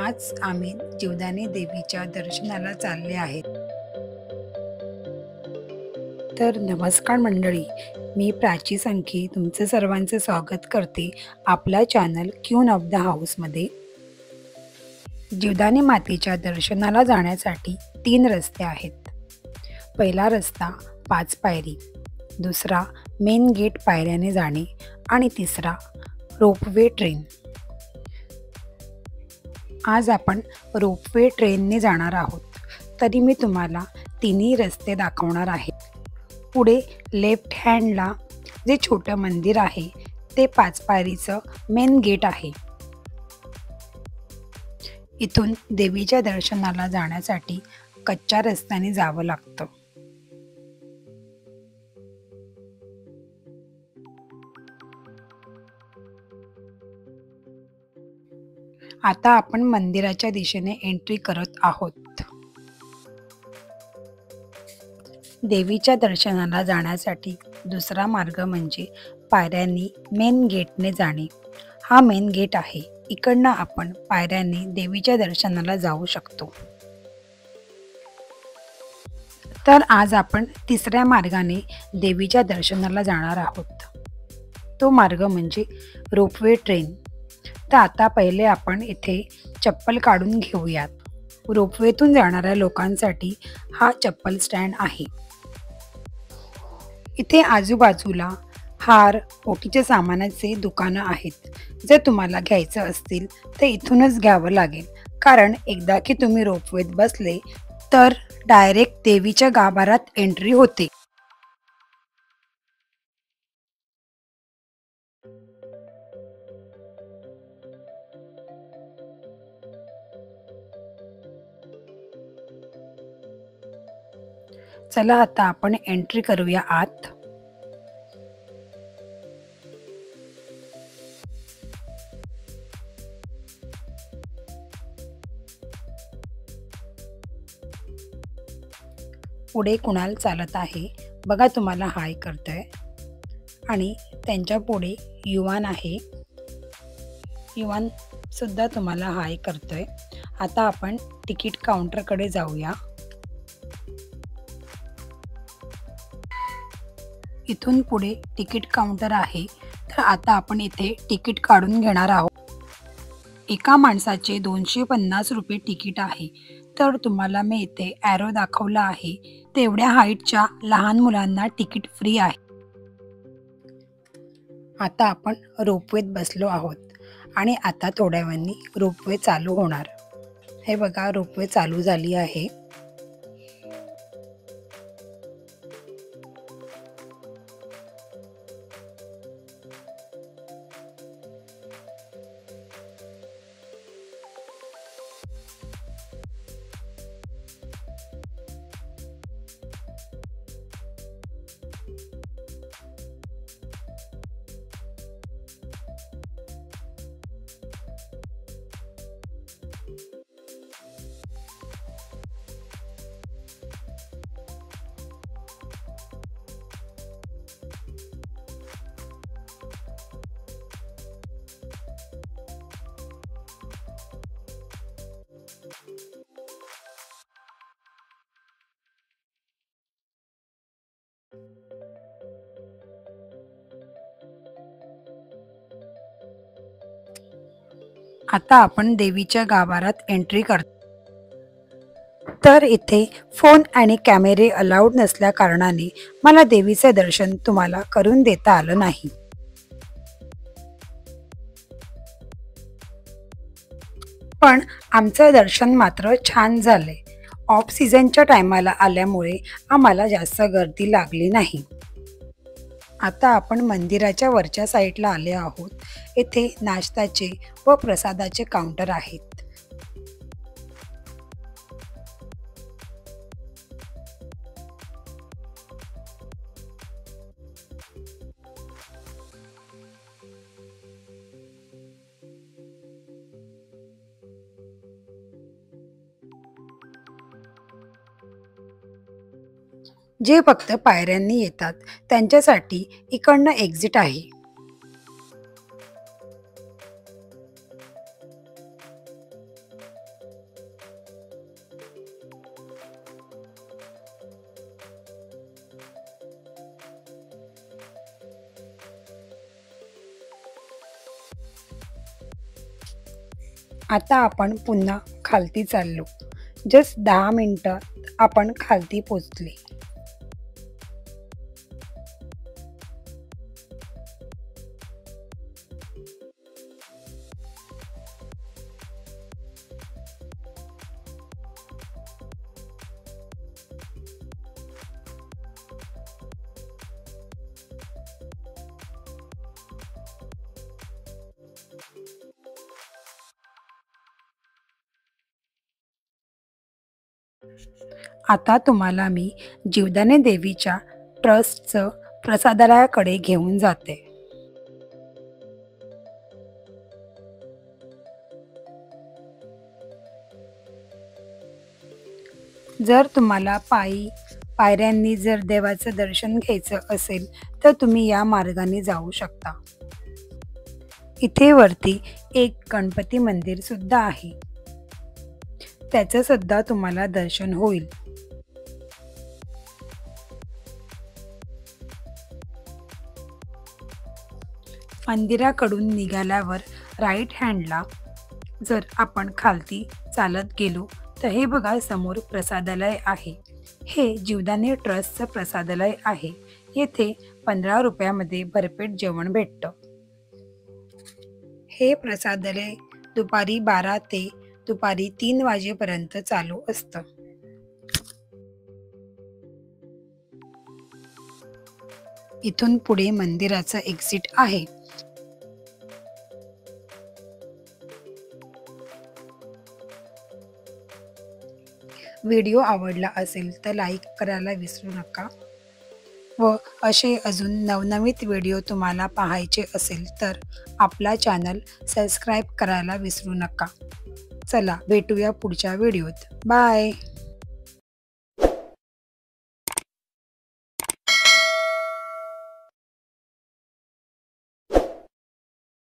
आज आम्ही जीवदानी देवीच्या दर्शनाला चालले आहेत। तर नमस्कार मंडळी, मी प्राची संखी तुमचं सर्वांचं स्वागत करते आपल्या चॅनल क्वीन ऑफ द हाऊसमध्ये। जीवदानी मातेच्या दर्शनाला जाण्यासाठी 3 रस्ते आहेत। पहिला रस्ता 5 पायरी, दुसरा मेन गेट पायऱ्याने जाणे आणि तिसरा रोपवे ट्रेन। आज आपण रोपवे ट्रेनने जाणार आहोत, तरी मी तुम्हाला तिन्ही रस्ते दाखवणार आहे। पुढे लेफ्ट हँडला जे छोटं मंदिर आहे ते 5 पायरीचं मेन गेट आहे। इथून देवीच्या दर्शनाला जाण्यासाठी कच्च्या रस्त्याने जावं लागतं। आता आपण मंदिराच्या दिशेने एंट्री करत आहोत। देवीच्या दर्शनाला जाण्यासाठी दुसरा मार्ग म्हणजे पायऱ्यांनी मेन गेटने जाणे। हा मेन गेट आहे, इकडनं आपण पायऱ्यांनी देवीच्या दर्शनाला जाऊ शकतो। तर आज आपण तिसऱ्या मार्गाने देवीच्या दर्शनाला जाणार आहोत। तो मार्ग म्हणजे रोपवे ट्रेन। तर आता पहिले आपण इथे चप्पल काढून घेऊयात। रोपवेतून जाणाऱ्या लोकांसाठी हा चप्पल स्टँड आहे। इथे आजूबाजूला हार, ओटीच्या सामानाचे दुकानं आहेत। जर तुम्हाला घ्यायचं असतील तर इथूनच घ्यावं लागेल, कारण एकदा की तुम्ही रोपवेत बसले तर डायरेक्ट देवीच्या गाभाऱ्यात एंट्री होते। चला आता आपण एंट्री करूया आत। पुढे कुणाल चालत आहे बघा, तुम्हाला हाय करतोय। आणि त्यांच्या पुढे युवान आहे, युवान सुद्धा तुम्हाला हाय करतोय। आता आपण तिकीट काउंटरकडे जाऊया। इथून पुढे तिकीट काउंटर आहे, तर आता आपण इथे तिकीट काढून घेणार आहोत। एका माणसाचे 250 रुपये तिकीट आहे। तर तुम्हाला मी इथे ॲरो दाखवला आहे, तेवढ्या हाईटच्या लहान मुलांना तिकीट फ्री आहे। आता आपण रोपवेत बसलो आहोत आणि आता थोड्या वेळाने रोपवे चालू होणार। हे बघा, रोपवे चालू झाली आहे। आता आपण देवीच्या गाभाऱ्यात एंट्री करतो। तर इथे फोन आणि कॅमेरे अलाउड नसल्या कारणाने मला देवीचे दर्शन तुम्हाला करून देता आलं नाही। पण आमचं दर्शन मात्र छान झाले। ऑफ सीझनच्या टायमाला आल्यामुळे आम्हाला जास्त गर्दी लागली नाही। आता आपण मंदिराच्या वरच्या साईडला आले आहोत। येथे नाश्त्याचे व प्रसादाचे काउंटर आहेत। जे फक्त पायऱ्यांनी येतात त्यांच्यासाठी इकडनं एक्झिट आहे। आता आपण पुन्हा खालती चाललो. जस्ट 10 मिनिटात आपण खालती पोचले. आता तुम्हाला मी जीवदानी देवीच्या ट्रस्टचं प्रसादालयाकडे घेऊन जाते. जर तुम्हाला पायऱ्यांनी जर देवाचं दर्शन घ्यायचं असेल तर तुम्ही या मार्गाने जाऊ शकता. इथे वरती एक गणपती मंदिर सुद्धा आहे, त्याचं सुद्धा तुम्हाला दर्शन होईल. मंदिराकडून निघाल्यावर राईट हँडला जर आपण खालती चालत गेलो तर हे बघा समोर प्रसादालय आहे. हे जीवदानी ट्रस्टचं प्रसादालय आहे. येथे 15 रुपयामध्ये भरपेट जेवण भेटतं. हे प्रसादालय दुपारी 12 ते दुपारी 3 वाजेपर्यंत चालू असतं. इथून पुढे मंदिराचं एक्झिट आहे. व्हिडिओ आवडला असेल तर लाईक करायला विसरू नका व असे अजून नवनवीन व्हिडिओ तुम्हाला पाहायचे असेल तर आपला चॅनल सबस्क्राईब करायला विसरू नका. चला भेटूया पुढच्या व्हिडिओत. बाय.